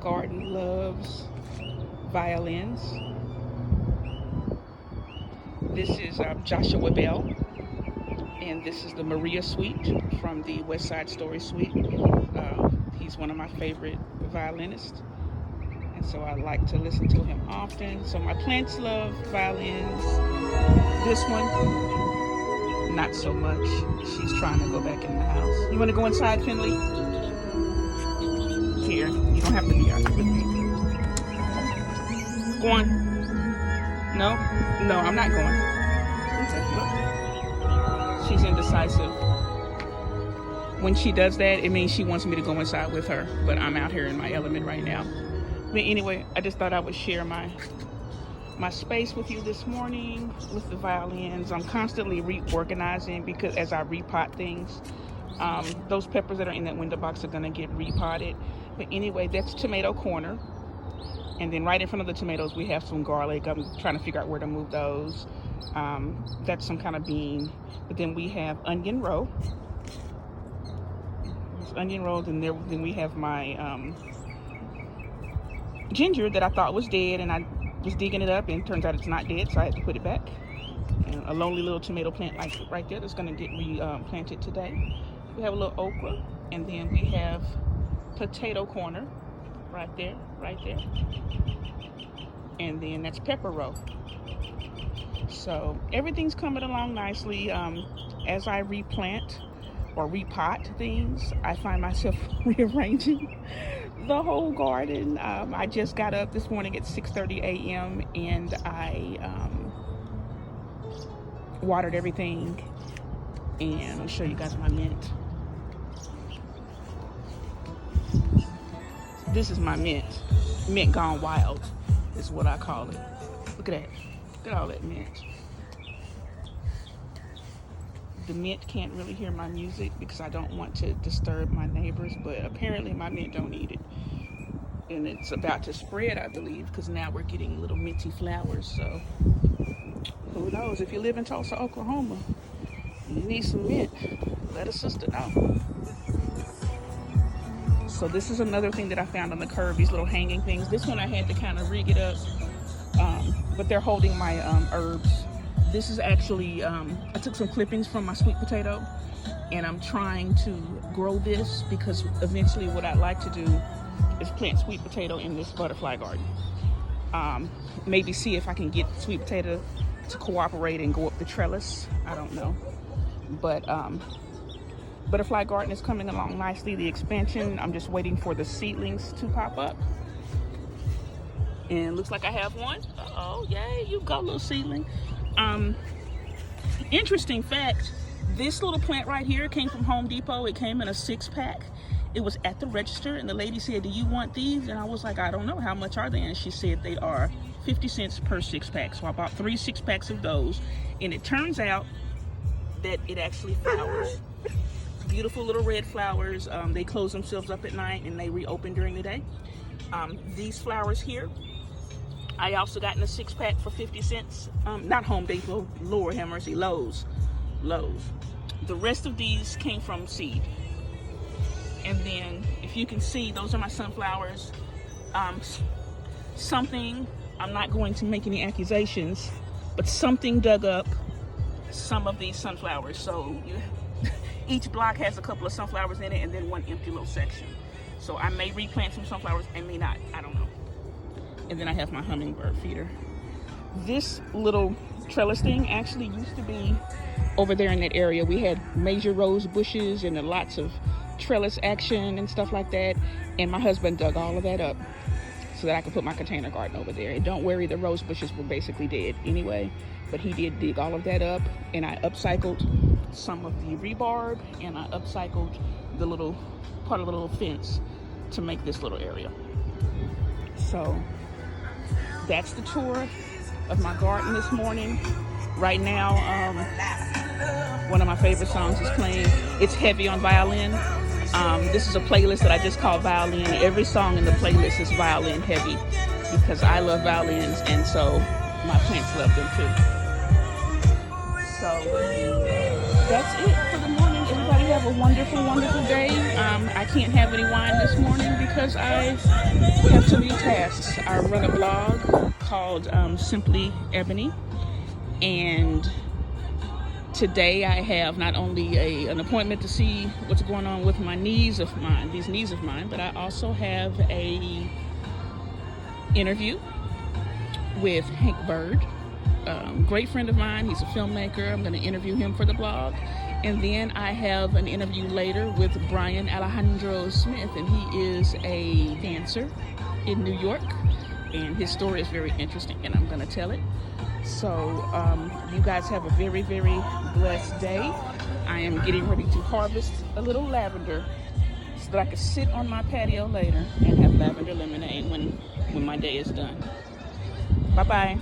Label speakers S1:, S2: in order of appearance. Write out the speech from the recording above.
S1: garden loves violins. This is Joshua Bell, and this is the Maria Suite from the West Side Story Suite. He's one of my favorite violinists, and so I like to listen to him often. So my plants love violins. This one, not so much. She's trying to go back in the house. You want to go inside, Finley? Here, you don't have to be out here with me. Go on. No, I'm not going. Okay. She's indecisive. When she does that, it means she wants me to go inside with her, but I'm out here in my element right now. But anyway, I just thought I would share my space with you this morning with the violins. I'm constantly reorganizing because as I repot things, those peppers that are in that window box are gonna get repotted. But anyway, that's tomato corner. And then right in front of the tomatoes, we have some garlic. I'm trying to figure out where to move those. That's some kind of bean. But then we have onion row. There's onion rows, and then we have my ginger that I thought was dead, and I was digging it up, and it turns out it's not dead, so I had to put it back. And a lonely little tomato plant like right there that's gonna get replanted today. We have a little okra, and then we have potato corner right there. And then that's pepper row. So everything's coming along nicely. As I replant or repot things, I find myself rearranging the whole garden. I just got up this morning at 6:30 a.m. and I watered everything. And I'll show you guys my mint. This is my mint. Mint gone wild is what I call it. Look at that. Look at all that mint. The mint can't really hear my music because I don't want to disturb my neighbors, but apparently my mint don't need it. And it's about to spread, I believe, because now we're getting little minty flowers. So who knows? If you live in Tulsa, Oklahoma, you need some mint, let a sister know. So this is another thing that I found on the curb, these little hanging things. This one I had to kind of rig it up, but they're holding my herbs. This is actually, I took some clippings from my sweet potato, and I'm trying to grow this because eventually what I'd like to do is plant sweet potato in this butterfly garden. Maybe see if I can get sweet potato to cooperate and go up the trellis. I don't know. But butterfly garden is coming along nicely. The expansion, I'm just waiting for the seedlings to pop up. And looks like I have one. Oh, yay, you go, little seedling. Interesting fact, this little plant right here came from Home Depot. It came in a 6-pack. It was at the register, and the lady said, "Do you want these?" And I was like, "I don't know, how much are they?" And she said they are 50 cents per 6-pack. So I bought 3 6-packs of those, and it turns out that it actually flowers. Beautiful little red flowers. They close themselves up at night and they reopen during the day. These flowers here, I also got in a 6-pack for 50 cents. Not Home Depot, Lord have mercy, Lowe's. The rest of these came from seed. And then, if you can see, those are my sunflowers. Something, I'm not going to make any accusations, but something dug up some of these sunflowers. So each block has a couple of sunflowers in it and then one empty little section. So I may replant some sunflowers, I may not, I don't know. And then I have my hummingbird feeder. This little trellis thing actually used to be over there in that area. We had major rose bushes and lots of trellis action and stuff like that. And my husband dug all of that up so that I could put my container garden over there. And don't worry, the rose bushes were basically dead anyway. But he did dig all of that up, and I upcycled some of the rebarb, and I upcycled the little part of the little fence to make this little area. So that's the tour of my garden this morning. Right now, one of my favorite songs is playing. It's heavy on violin. This is a playlist that I just call Violin. Every song in the playlist is violin heavy because I love violins, and so my plants love them too. So that's it for the morning. Everybody have a wonderful, wonderful day. I can't have any wine this morning because I have too many tasks. I run a blog called SymplyEbony, and today I have not only an appointment to see what's going on with my these knees of mine, but I also have a interview with Hank Bird, great friend of mine. He's a filmmaker. I'm going to interview him for the blog. And then I have an interview later with Brian Alejandro Smith, and he is a dancer in New York, and his story is very interesting, and I'm going to tell it. So you guys have a very, very blessed day. I am getting ready to harvest a little lavender so that I can sit on my patio later and have lavender lemonade when my day is done. Bye-bye.